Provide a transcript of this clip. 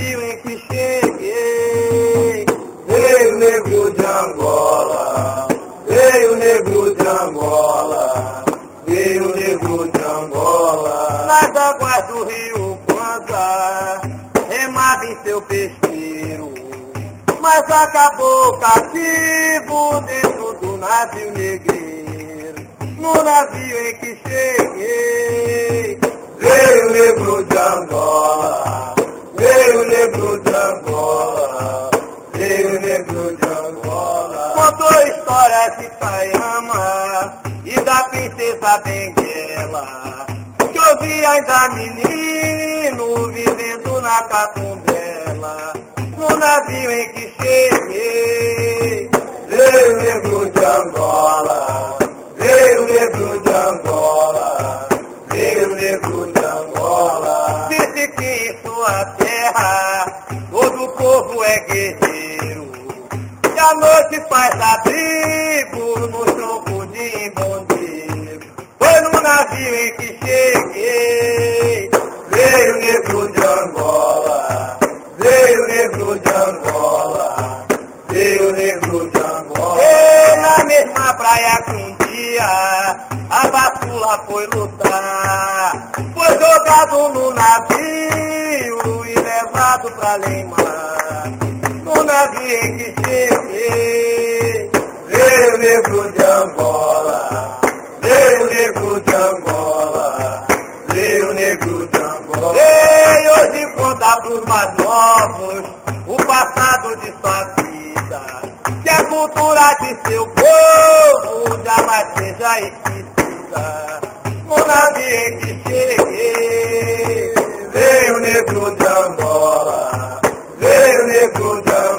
navio em que cheguei, veio o negro de Angola, veio o negro de Angola, veio o negro de Angola. Nas águas do rio Kwanza, remava em seu pesqueiro, mas acabou cativo dentro do navio negreiro. No navio em que cheguei, veio o negro de Angola, veio o negro de Angola, veio o negro de Angola. Contou histórias de Sayama e da princesa Benguela, que eu vi ainda menino vivendo na Catundela. No navio em que cheguei, veio o negro de Angola, veio o negro de Angola, veio o negro de Angola. Disse que em sua terra todo povo é guerreiro, e a noite faz abrigo no tronco de imbondeiro. Foi no navio em que cheguei, veio o negro de Angola, veio o negro de Angola, veio o negro de Angola. E na mesma praia que um dia a bascula foi lutar, foi jogado no navio e levado pra Lemar. No navio em que cheguei, veio o negro de Angola, veio o negro de Angola, veio o negro de Angola. E hoje conta pros mais novos o passado de sua vida, que a cultura de seu povo jamais seja esquecida. No navio em que cheguei, veio o negro de Angola, veio o negro de Angola.